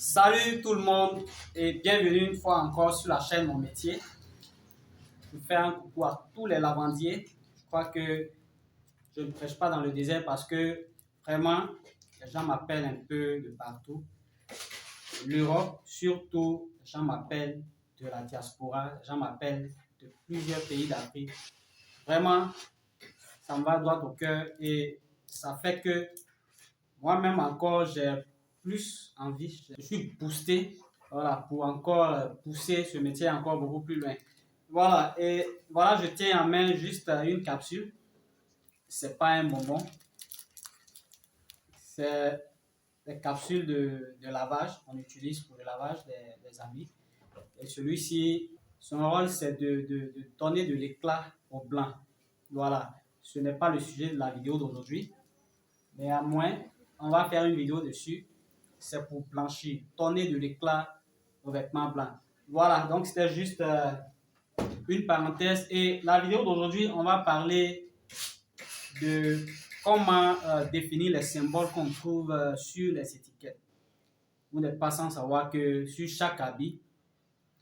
Salut tout le monde et bienvenue une fois encore sur la chaîne Mon Métier. Je fais un coucou à tous les lavandiers. Je crois que je ne prêche pas dans le désert parce que vraiment, les gens m'appellent un peu de partout. L'Europe, surtout, les gens m'appellent de la diaspora, les gens m'appellent de plusieurs pays d'Afrique. Vraiment, ça me va droit au cœur et ça fait que moi-même encore, j'ai plus envie, je suis boosté, voilà, pour encore pousser ce métier encore beaucoup plus loin. Voilà, et voilà, je tiens en main juste une capsule. C'est pas un bonbon, c'est des capsules de lavage qu'on utilise pour le lavage des habits. Et celui-ci, son rôle, c'est de donner de l'éclat au blanc. Voilà, ce n'est pas le sujet de la vidéo d'aujourd'hui. Néanmoins, on va faire une vidéo dessus. C'est pour blanchir, donner de l'éclat aux vêtements blancs. Voilà, donc c'était juste une parenthèse. Et la vidéo d'aujourd'hui, on va parler de comment définir les symboles qu'on trouve sur les étiquettes. Vous n'êtes pas sans savoir que sur chaque habit,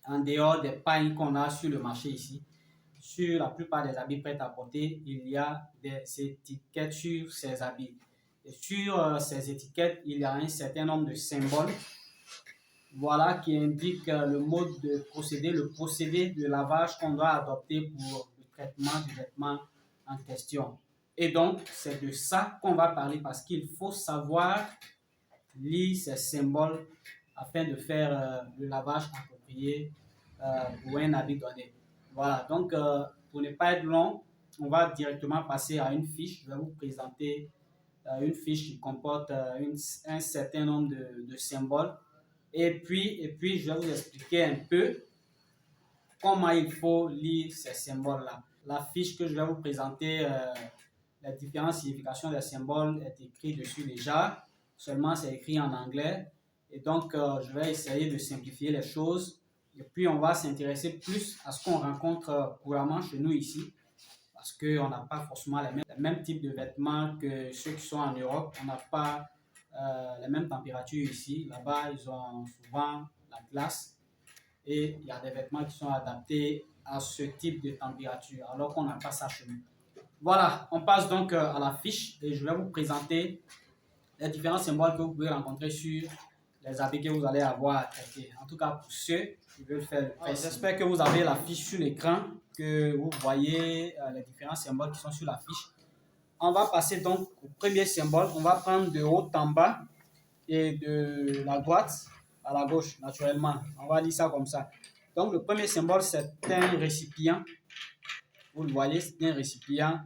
en dehors des pailles qu'on a sur le marché ici, sur la plupart des habits prêts à porter, il y a des étiquettes sur ces habits. Et sur ces étiquettes, il y a un certain nombre de symboles, voilà, qui indiquent le mode de procédé, le procédé de lavage qu'on doit adopter pour le traitement du vêtement en question. Et donc, c'est de ça qu'on va parler parce qu'il faut savoir lire ces symboles afin de faire le lavage approprié pour un habit donné. Voilà, donc pour ne pas être long, on va directement passer à une fiche. Je vais vous présenter une fiche qui comporte un certain nombre de symboles. Et puis, je vais vous expliquer un peu comment il faut lire ces symboles-là. La fiche que je vais vous présenter, les différentes significations des symboles est écrite dessus déjà. Seulement, c'est écrit en anglais. Et donc, je vais essayer de simplifier les choses. Et puis, on va s'intéresser plus à ce qu'on rencontre couramment chez nous ici. Parce qu'on n'a pas forcément les mêmes types de vêtements que ceux qui sont en Europe. On n'a pas les mêmes températures ici. Là-bas, ils ont souvent la glace. Et il y a des vêtements qui sont adaptés à ce type de température, alors qu'on n'a pas ça chez nous. Voilà, on passe donc à la fiche et je vais vous présenter les différents symboles que vous pouvez rencontrer sur les habits que vous allez avoir à traiter. En tout cas, pour ceux qui veulent faire le pressing. J'espère que vous avez la fiche sur l'écran, que vous voyez les différents symboles qui sont sur la fiche. On va passer donc au premier symbole. On va prendre de haut en bas et de la droite à la gauche, naturellement. On va lire ça comme ça. Donc, le premier symbole, c'est un récipient. Vous le voyez, c'est un récipient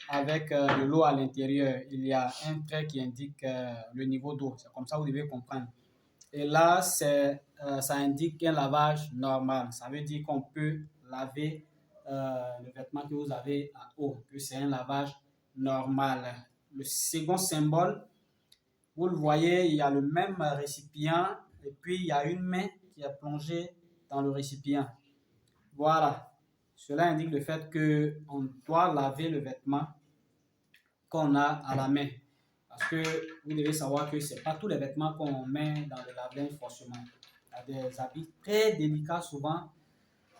avec de l'eau à l'intérieur. Il y a un trait qui indique le niveau d'eau. C'est comme ça que vous devez comprendre. Et là, ça indique un lavage normal. Ça veut dire qu'on peut laver le vêtement que vous avez à eau, que c'est un lavage normal. Le second symbole, vous le voyez, il y a le même récipient et puis il y a une main qui est plongée dans le récipient. Voilà. Cela indique le fait qu'on doit laver le vêtement qu'on a à la main. Parce que vous devez savoir que ce n'est pas tous les vêtements qu'on met dans le lave-linge forcément. Il y a des habits très délicats souvent.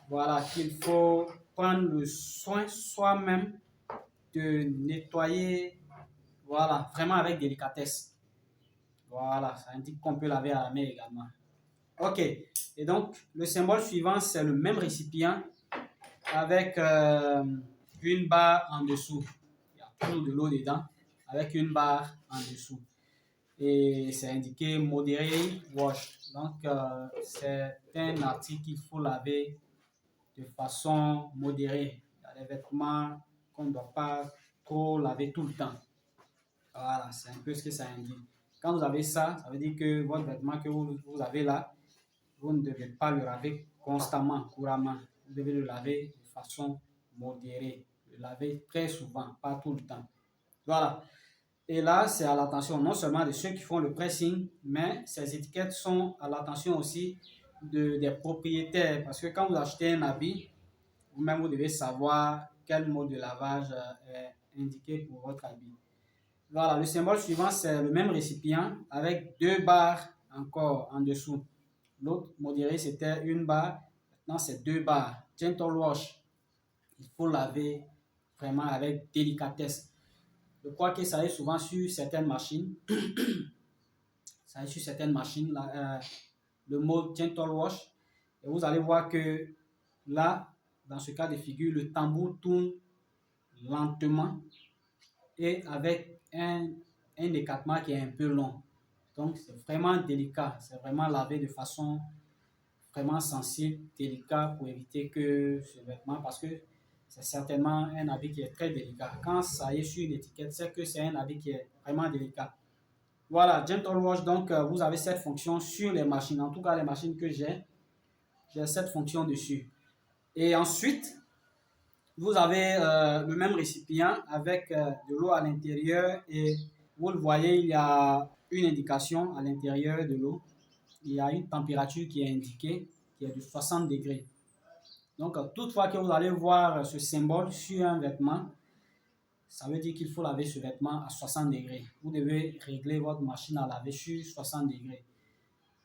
Voilà, qu'il faut prendre le soin soi-même de nettoyer, voilà, vraiment avec délicatesse. Voilà, ça indique qu'on peut laver à la main également. Ok, et donc le symbole suivant, c'est le même récipient avec une barre en dessous. Il y a toujours de l'eau dedans avec une barre en dessous. Et c'est indiqué moderate wash. Donc, c'est un article qu'il faut laver de façon modérée. Il y a des vêtements qu'on ne doit pas trop laver tout le temps. Voilà, c'est un peu ce que ça indique. Quand vous avez ça, ça veut dire que votre vêtement que vous avez là, vous ne devez pas le laver constamment, couramment. Vous devez le laver de façon modérée. Le laver très souvent, pas tout le temps. Voilà. Et là, c'est à l'attention non seulement de ceux qui font le pressing, mais ces étiquettes sont à l'attention aussi des propriétaires. Parce que quand vous achetez un habit, vous-même, vous devez savoir quel mode de lavage est indiqué pour votre habit. Voilà, le symbole suivant, c'est le même récipient avec deux barres encore en dessous. L'autre modéré, c'était une barre. Maintenant, c'est 2 barres. Gentle wash. Il faut laver vraiment avec délicatesse. Je crois que ça est souvent sur certaines machines. Ça est sur certaines machines, le mode gentle wash. Et vous allez voir que là, dans ce cas de figure, le tambour tourne lentement et avec un écartement qui est un peu long. Donc, c'est vraiment délicat. C'est vraiment lavé de façon vraiment sensible, délicat pour éviter que ce vêtement, parce que c'est certainement un habit qui est très délicat. Quand ça est sur une étiquette, c'est que c'est un habit qui est vraiment délicat. Voilà, Gentle Wash, donc vous avez cette fonction sur les machines. En tout cas, les machines que j'ai cette fonction dessus. Et ensuite, vous avez le même récipient avec de l'eau à l'intérieur et vous le voyez, il y a une indication à l'intérieur de l'eau. Il y a une température qui est indiquée, qui est de 60 degrés. Donc, toutefois que vous allez voir ce symbole sur un vêtement, ça veut dire qu'il faut laver ce vêtement à 60 degrés. Vous devez régler votre machine à laver sur 60 degrés.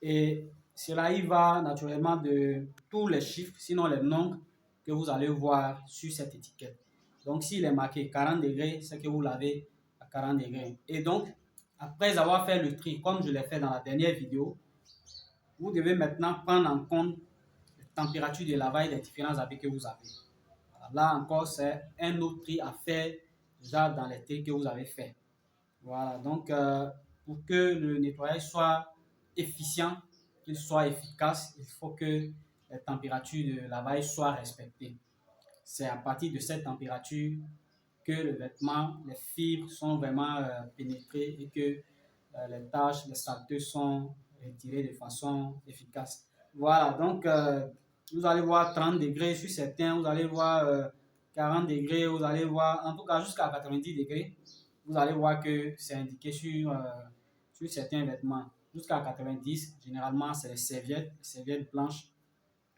Et cela y va naturellement de tous les chiffres, sinon les nombres que vous allez voir sur cette étiquette. Donc, s'il est marqué 40 degrés, c'est que vous lavez à 40 degrés. Et donc, après avoir fait le tri, comme je l'ai fait dans la dernière vidéo, vous devez maintenant prendre en compte la température de lavage des différents habits que vous avez. Là encore, c'est un autre tri à faire déjà dans les tris que vous avez fait. Voilà, donc pour que le nettoyage soit efficient, qu'il soit efficace, il faut que les températures de lavage soient respectées. C'est à partir de cette température que le vêtement, les fibres sont vraiment pénétrées et que les taches, les saletés sont retirées de façon efficace. Voilà, donc vous allez voir 30 degrés sur certains, vous allez voir 40 degrés, vous allez voir en tout cas jusqu'à 90 degrés. Vous allez voir que c'est indiqué sur certains vêtements. Jusqu'à 90, généralement, c'est les serviettes blanches,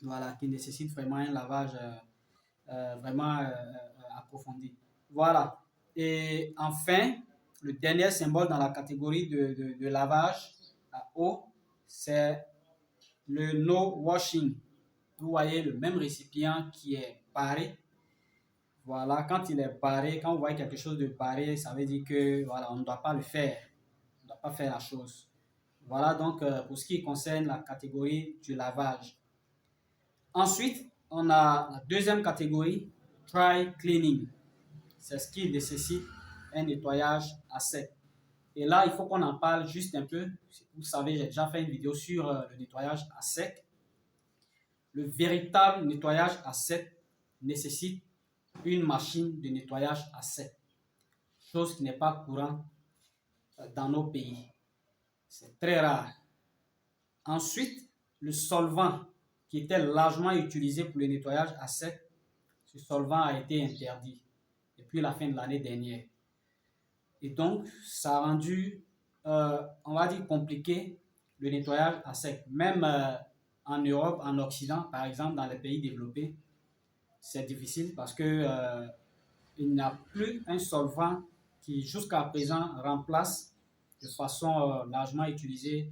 voilà, qui nécessitent vraiment un lavage vraiment approfondi. Voilà. Et enfin, le dernier symbole dans la catégorie de lavage à eau, c'est le no washing. Vous voyez le même récipient qui est barré. Voilà, quand il est barré, quand vous voyez quelque chose de barré, ça veut dire que voilà, on ne doit pas le faire. On ne doit pas faire la chose. Voilà donc pour ce qui concerne la catégorie du lavage. Ensuite, on a la deuxième catégorie, dry cleaning. C'est ce qui nécessite un nettoyage à sec. Et là, il faut qu'on en parle juste un peu. Vous savez, j'ai déjà fait une vidéo sur le nettoyage à sec. Le véritable nettoyage à sec nécessite une machine de nettoyage à sec, chose qui n'est pas courante dans nos pays. C'est très rare. Ensuite, le solvant qui était largement utilisé pour le nettoyage à sec, ce solvant a été interdit depuis la fin de l'année dernière. Et donc, ça a rendu, on va dire, compliqué le nettoyage à sec. Même en Europe, en Occident, par exemple, dans les pays développés, c'est difficile parce que il n'y a plus un solvant qui, jusqu'à présent, remplace de façon largement utilisée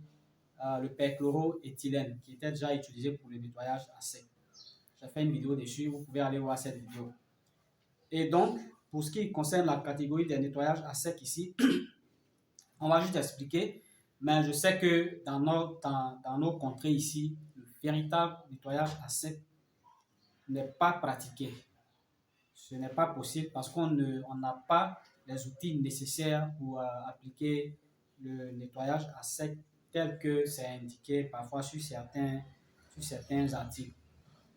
le perchloroéthylène, qui était déjà utilisé pour le nettoyage à sec. J'ai fait une vidéo dessus, vous pouvez aller voir cette vidéo. Et donc, pour ce qui concerne la catégorie des nettoyages à sec ici, on va juste expliquer, mais je sais que dans nos contrées ici, le véritable nettoyage à sec n'est pas pratiqué. Ce n'est pas possible parce qu'on n'a pas les outils nécessaires pour appliquer le nettoyage à sec tel que c'est indiqué parfois sur certains articles.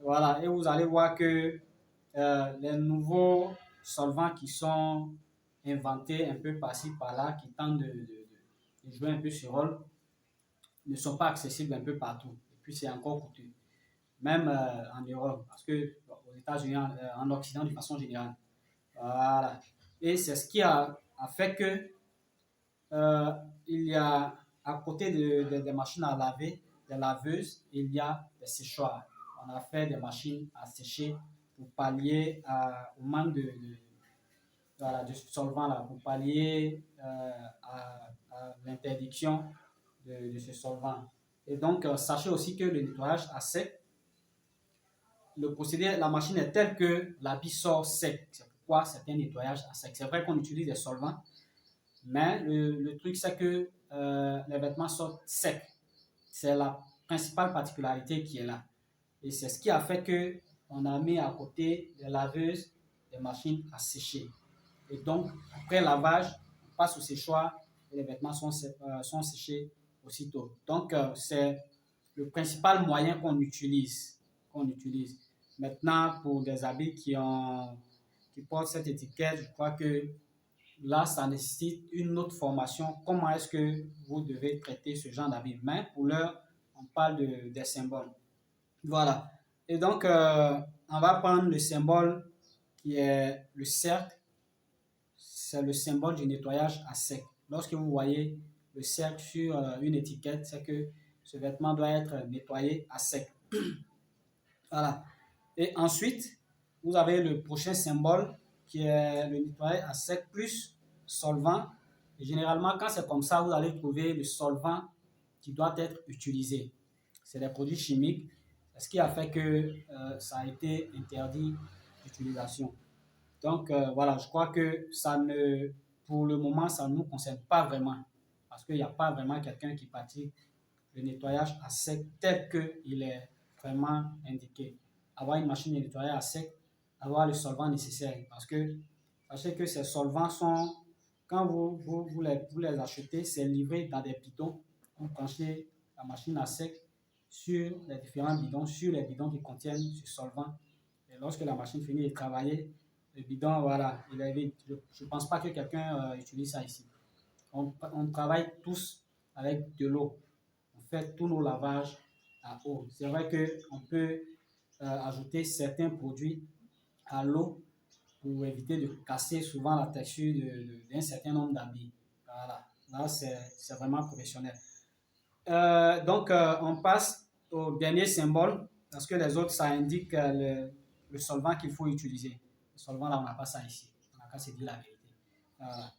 Voilà, et vous allez voir que les nouveaux solvants qui sont inventés un peu par-ci par-là, qui tentent de jouer un peu ce rôle, ne sont pas accessibles un peu partout. Et puis c'est encore coûteux, même en Europe, parce que bon, aux États-Unis, en Occident de façon générale. Voilà. Et c'est ce qui a fait que il y a à côté des machines à laver, des laveuses, il y a des séchoirs. On a fait des machines à sécher pour pallier au manque de ce solvant-là, pour pallier à l'interdiction de ce solvant. Et donc, sachez aussi que le nettoyage à sec, le procédé, la machine est telle que l'habit sort sec. C'est pourquoi c'est un nettoyage à sec. C'est vrai qu'on utilise des solvants, mais le truc, c'est que les vêtements sortent secs. C'est la principale particularité qui est là. Et c'est ce qui a fait que on a mis à côté des laveuses, des machines à sécher. Et donc, après lavage, on passe au séchoir et les vêtements sont séchés aussitôt. Donc, c'est le principal moyen qu'on utilise. Maintenant, pour des habits qui portent cette étiquette, je crois que là, ça nécessite une autre formation. Comment est-ce que vous devez traiter ce genre d'habits? Mais pour l'heure, on parle des symboles. Voilà. Et donc, on va prendre le symbole qui est le cercle. C'est le symbole du nettoyage à sec. Lorsque vous voyez le cercle sur une étiquette, c'est que ce vêtement doit être nettoyé à sec. Voilà. Et ensuite, vous avez le prochain symbole qui est le nettoyage à sec plus solvant. Et généralement, quand c'est comme ça, vous allez trouver le solvant qui doit être utilisé. C'est des produits chimiques. C'est ce qui a fait que ça a été interdit d'utilisation. Donc, voilà, je crois que pour le moment, ça ne nous concerne pas vraiment. Parce qu'il n'y a pas vraiment quelqu'un qui pratique le nettoyage à sec tel qu'il est vraiment indiqué. Avoir une machine de nettoyage à sec, avoir le solvant nécessaire. Parce que sachez que ces solvants sont, quand vous les achetez, c'est livré dans des bidons. Vous branchez la machine à sec sur les différents bidons, sur les bidons qui contiennent ce solvant. Et lorsque la machine finit de travailler, le bidon, voilà, il est vide. Je ne pense pas que quelqu'un utilise ça ici. On travaille tous avec de l'eau. On fait tous nos lavages à eau. C'est vrai qu'on peut ajouter certains produits à l'eau pour éviter de casser souvent la texture d'un certain nombre d'habits. Voilà, là c'est vraiment professionnel. Donc on passe au dernier symbole parce que les autres ça indique le solvant qu'il faut utiliser. Le solvant là on n'a pas ça ici. On n'a qu'à se dire la vérité. Voilà.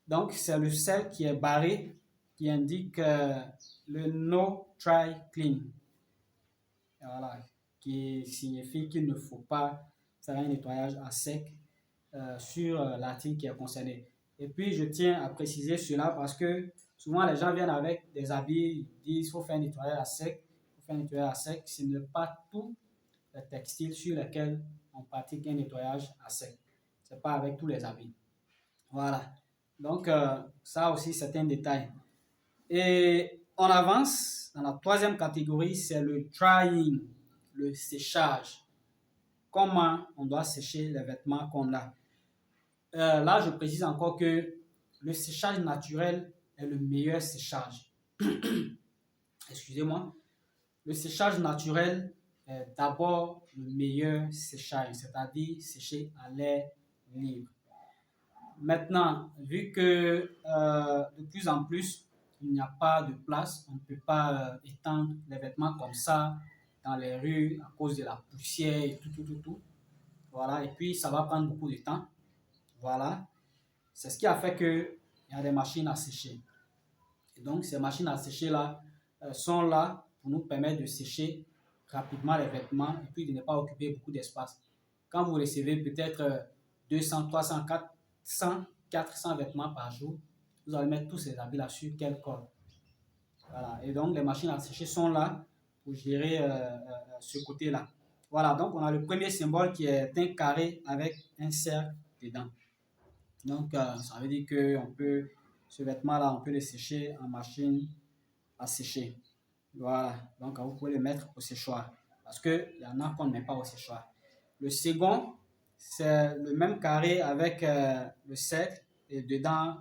Donc c'est le sel qui est barré qui indique le No Try Clean. Voilà, qui signifie qu'il ne faut pas faire un nettoyage à sec sur l'article qui est concerné. Et puis, je tiens à préciser cela parce que souvent, les gens viennent avec des habits, ils disent qu'il faut faire un nettoyage à sec, il faut faire un nettoyage à sec. Ce n'est pas tous les textiles sur lesquels on pratique un nettoyage à sec. Ce n'est pas avec tous les habits. Voilà. Donc, ça aussi, c'est un détail. Et on avance dans la troisième catégorie, c'est le drying, le séchage. Comment on doit sécher les vêtements qu'on a. Là, je précise encore que le séchage naturel est le meilleur séchage. Excusez-moi. Le séchage naturel est d'abord le meilleur séchage, c'est-à-dire sécher à l'air libre. Maintenant, vu que de plus en plus, il n'y a pas de place, on ne peut pas étendre les vêtements comme ça dans les rues à cause de la poussière et tout. Voilà, et puis ça va prendre beaucoup de temps. Voilà, c'est ce qui a fait qu'il y a des machines à sécher. Et donc, ces machines à sécher là sont là pour nous permettre de sécher rapidement les vêtements et puis de ne pas occuper beaucoup d'espace. Quand vous recevez peut-être 200, 300, 400, 400 vêtements par jour, vous allez mettre tous ces habits là sur quel corps. Voilà, et donc les machines à sécher sont là pour gérer ce côté-là. Voilà, donc on a le premier symbole qui est un carré avec un cercle dedans. Donc, ça veut dire que ce vêtement-là, on peut le sécher en machine à sécher. Voilà, donc vous pouvez le mettre au séchoir parce qu'il y en a qu'on ne met pas au séchoir. Le second, c'est le même carré avec le cercle et dedans,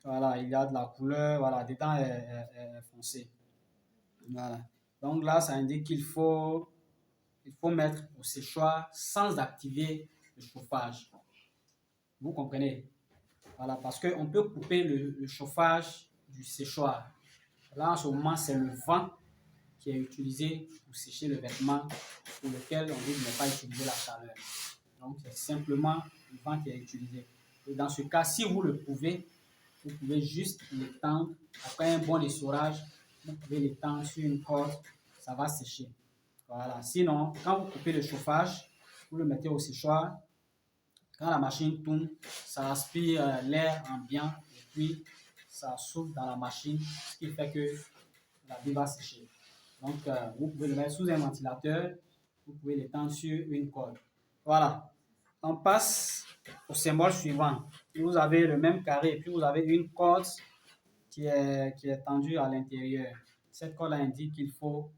voilà, il y a de la couleur, voilà, dedans est foncé. Voilà. Donc là, ça indique qu'il faut mettre au séchoir sans activer le chauffage. Vous comprenez? Voilà, parce qu'on peut couper le chauffage du séchoir. Là, en ce moment, c'est le vent qui est utilisé pour sécher le vêtement pour lequel on dit de ne pas utiliser la chaleur. Donc, c'est simplement le vent qui est utilisé. Et dans ce cas, si vous le pouvez, vous pouvez juste l'étendre après un bon essorage vous pouvez l'étendre sur une corde, ça va sécher. Voilà. Sinon, quand vous coupez le chauffage, vous le mettez au séchoir. Quand la machine tourne, ça aspire l'air ambiant et puis ça souffle dans la machine, ce qui fait que l'habit va sécher. Donc, vous pouvez le mettre sous un ventilateur, vous pouvez l'étendre sur une corde. Voilà. On passe au symbole suivant. Vous avez le même carré et puis vous avez une corde qui est tendue à l'intérieur. Cette corde indique qu'il faut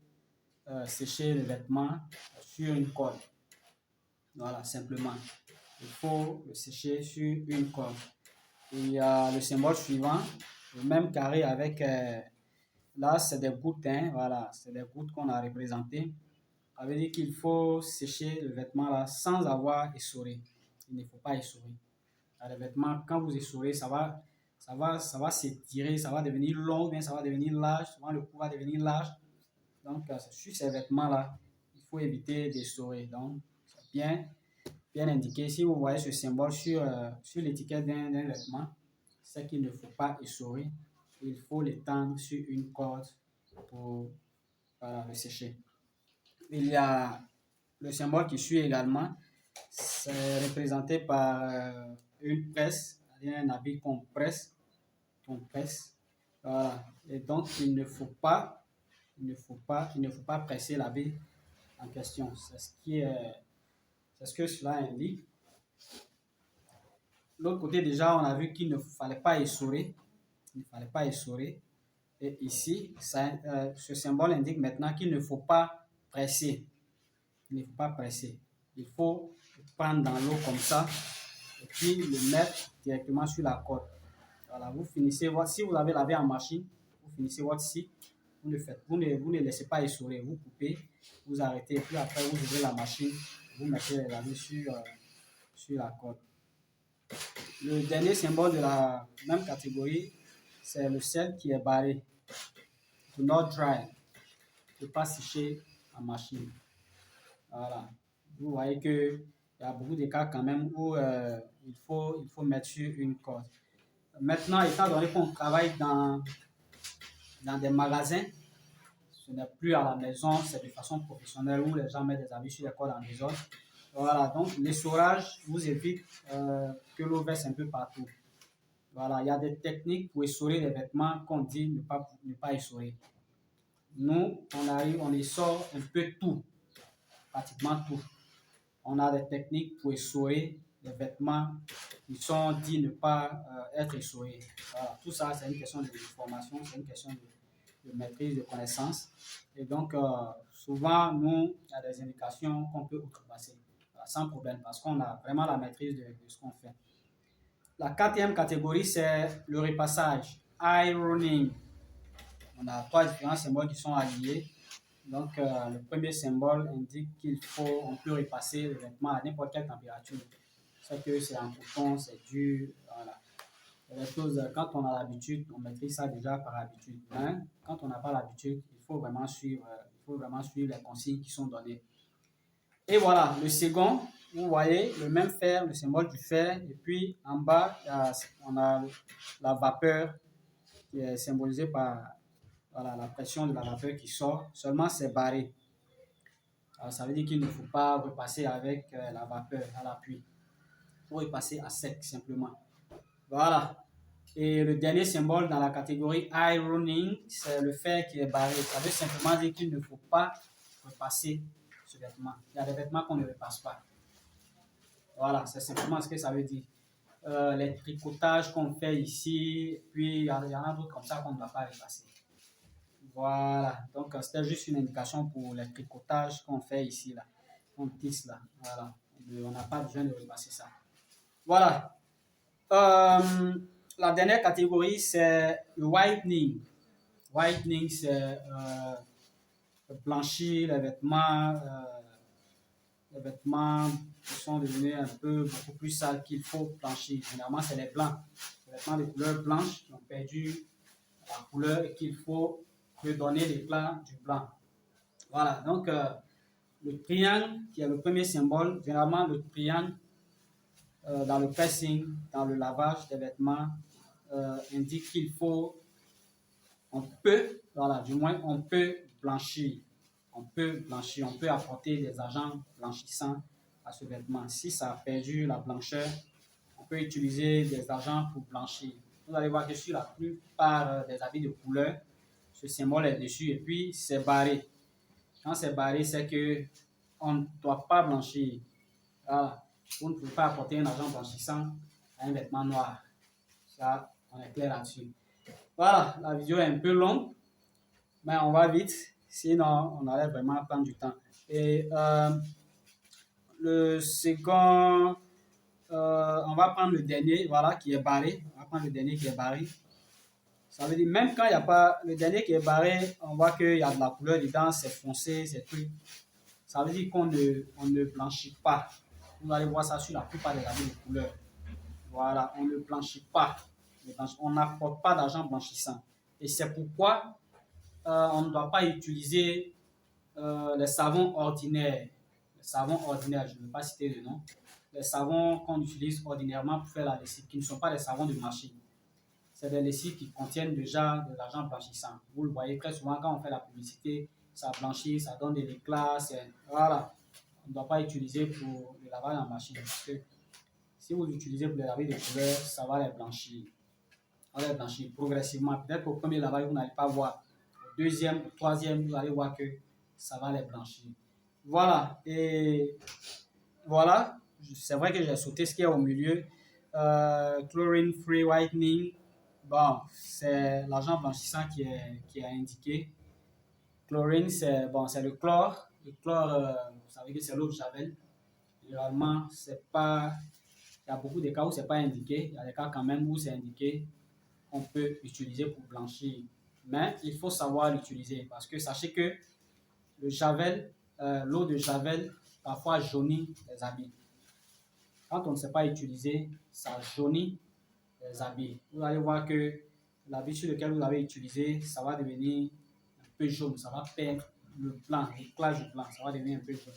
sécher le vêtement sur une corde. Voilà, simplement. Il faut le sécher sur une corde. Et il y a le symbole suivant, le même carré avec, là c'est des gouttes, hein, voilà, c'est des gouttes qu'on a représentées. Ça veut dire qu'il faut sécher le vêtement là sans avoir essoré. Il ne faut pas essorer. Le vêtement, quand vous essorez, ça va s'étirer, ça va devenir long, bien ça va devenir large, souvent le cou va devenir large. Donc, sur ces vêtements-là, il faut éviter d'essorer. Donc, c'est bien indiqué. Si vous voyez ce symbole sur l'étiquette d'un vêtement, c'est qu'il ne faut pas essorer. Il faut l'étendre sur une corde pour le sécher. Il y a le symbole qui suit également. C'est représenté par une presse, un habit qu'on presse. Voilà. Et donc, il ne faut pas presser l'habit en question. C'est ce que cela indique. L'autre côté, déjà, on a vu qu'il ne fallait pas essorer. Il ne fallait pas essorer. Et ici, ce symbole indique maintenant qu'il ne faut pas presser. Il ne faut pas presser. Il faut le prendre dans l'eau comme ça et puis le mettre directement sur la corde. Voilà, vous finissez, si vous avez lavé en machine, vous finissez votre cycle, vous ne laissez pas essorer, vous coupez, vous arrêtez, et puis après vous ouvrez la machine, vous mettez les habits sur la corde. Le dernier symbole de la même catégorie, c'est le sel qui est barré. Do not dry. Ne pas sécher en machine. Voilà. Vous voyez qu'il y a beaucoup de cas quand même où il faut mettre sur une corde. Maintenant, étant donné qu'on travaille dans des magasins, ce n'est plus à la maison, c'est de façon professionnelle où les gens mettent des habits sur les cordes en désordre. Voilà, donc l'essorage vous évite que l'eau verse un peu partout. Voilà, il y a des techniques pour essorer les vêtements qu'on dit ne pas essorer. Nous, on essore un peu tout, pratiquement tout. On a des techniques pour essorer les vêtements qui sont dits ne pas être essorés. Voilà, tout ça, c'est une question de formation, c'est une question de maîtrise, de connaissance. Et donc, souvent, nous, il y a des indications qu'on peut outrepasser sans problème parce qu'on a vraiment la maîtrise de ce qu'on fait. La quatrième catégorie, c'est le repassage, ironing. On a trois différents symboles qui sont alliés. Donc, le premier symbole indique on peut repasser le vêtement à n'importe quelle température. C'est que c'est en coton, c'est dur, voilà. Les choses, quand on a l'habitude, on maîtrise ça déjà par habitude. Hein? Quand on n'a pas l'habitude, il faut vraiment suivre les consignes qui sont données. Et voilà, le second, vous voyez le même fer, le symbole du fer, et puis en bas, on a la vapeur qui est symbolisée par la pression de la vapeur qui sort, seulement c'est barré. Alors, ça veut dire qu'il ne faut pas repasser avec la vapeur à l'appui. Il faut repasser à sec simplement. Voilà. Et le dernier symbole dans la catégorie ironing, c'est le fer qui est barré. Ça veut simplement dire qu'il ne faut pas repasser ce vêtement. Il y a des vêtements qu'on ne repasse pas. Voilà, c'est simplement ce que ça veut dire. Les tricotages qu'on fait ici, puis il y en a d'autres comme ça qu'on ne va pas repasser. Voilà, donc c'était juste une indication pour les tricotages qu'on fait ici, là, qu'on tisse là. Voilà, on n'a pas besoin de repasser ça. Voilà. La dernière catégorie, c'est le whitening. Whitening, c'est blanchir les vêtements qui sont devenus beaucoup plus sales qu'il faut blanchir. Généralement, c'est les blancs. Les vêtements de couleur blanche qui ont perdu la couleur et qu'il faut redonner l'éclat du blanc. Voilà, donc le triangle qui est le premier symbole, généralement le triangle dans le pressing, dans le lavage des vêtements, indique qu'il faut on peut, voilà, du moins, on peut blanchir. On peut blanchir, on peut apporter des agents blanchissants à ce vêtement. Si ça a perdu la blancheur, on peut utiliser des agents pour blanchir. Vous allez voir que sur la plupart des habits de couleur, ce symbole est dessus et puis c'est barré. Quand c'est barré, c'est que on ne doit pas blanchir. Voilà. Vous ne pouvez pas apporter un agent blanchissant à un vêtement noir. Ça, on est clair là-dessus. Voilà, la vidéo est un peu longue, mais on va vite, sinon on allait vraiment prendre du temps. Et le second, on va prendre le dernier, voilà, qui est barré. On va prendre le dernier qui est barré. Ça veut dire, même quand il n'y a pas le dernier qui est barré, on voit qu'il y a de la couleur dedans, c'est foncé, c'est truc. Ça veut dire qu'on ne blanchit pas. Vous allez voir ça sur la plupart des habits de couleur. Voilà, on ne blanchit pas. On n'apporte pas d'agent blanchissant. Et c'est pourquoi on ne doit pas utiliser les savons ordinaires. Les savons ordinaires, je ne vais pas citer le nom. Les savons qu'on utilise ordinairement pour faire la lessive, qui ne sont pas des savons de machine. C'est des lessives qui contiennent déjà de l'agent blanchissant. Vous le voyez très souvent quand on fait la publicité, ça blanchit, ça donne de l'éclat. Voilà. On ne doit pas utiliser pour le lavage en machine. Parce que si vous l'utilisez pour les laver de couleur, ça va les blanchir. Ça va les blanchir progressivement. Peut-être qu'au premier lavage, vous n'allez pas voir. Au deuxième, au troisième, vous allez voir que ça va les blanchir. Voilà. Et voilà. C'est vrai que j'ai sauté ce qu'il y a au milieu. Chlorine Free Whitening. Bon, c'est l'agent blanchissant qui est indiqué. Chlorine, c'est bon, le chlore. Le chlore, vous savez que c'est l'eau de Javel. Généralement, c'est pas. Il y a beaucoup de cas où c'est pas indiqué. Il y a des cas quand même où c'est indiqué qu'on peut utiliser pour blanchir. Mais il faut savoir l'utiliser parce que sachez que le Javel, l'eau de Javel, parfois jaunit les habits. Quand on ne sait pas utiliser, ça jaunit les habits. Vous allez voir que l'habit sur lequel vous avez utilisé, ça va devenir un peu jaune, ça va perdre le blanc, l'éclat du blanc, ça va devenir un peu jaune.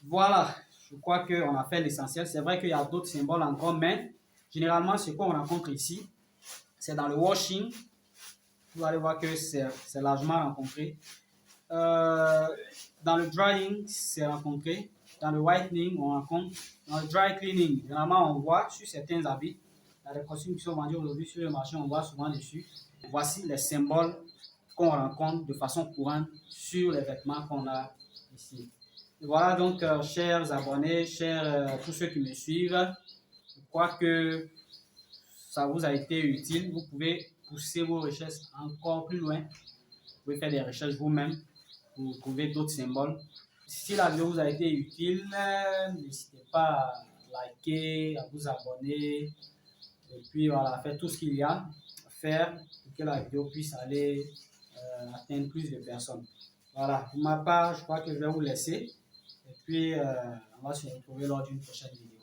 Voilà, je crois qu'on a fait l'essentiel. C'est vrai qu'il y a d'autres symboles encore, mais généralement, ce qu'on rencontre ici, c'est dans le washing. Vous allez voir que c'est largement rencontré. Dans le drying, c'est rencontré. Dans le whitening, on rencontre. Dans le dry cleaning, généralement, on voit sur certains habits. Il y a des costumes qui sont vendus aujourd'hui sur le marché, on voit souvent dessus. Voici les symboles qu'on rencontre de façon courante sur les vêtements qu'on a ici. Et voilà donc, chers abonnés, chers tous ceux qui me suivent, je crois que ça vous a été utile. Vous pouvez pousser vos recherches encore plus loin. Vous pouvez faire des recherches vous-même pour trouver d'autres symboles. Si la vidéo vous a été utile, n'hésitez pas à liker, à vous abonner. Et puis voilà, faire tout ce qu'il y a à faire pour que la vidéo puisse aller atteindre plus de personnes. Voilà, pour ma part, je crois que je vais vous laisser. Et puis, on va se retrouver lors d'une prochaine vidéo.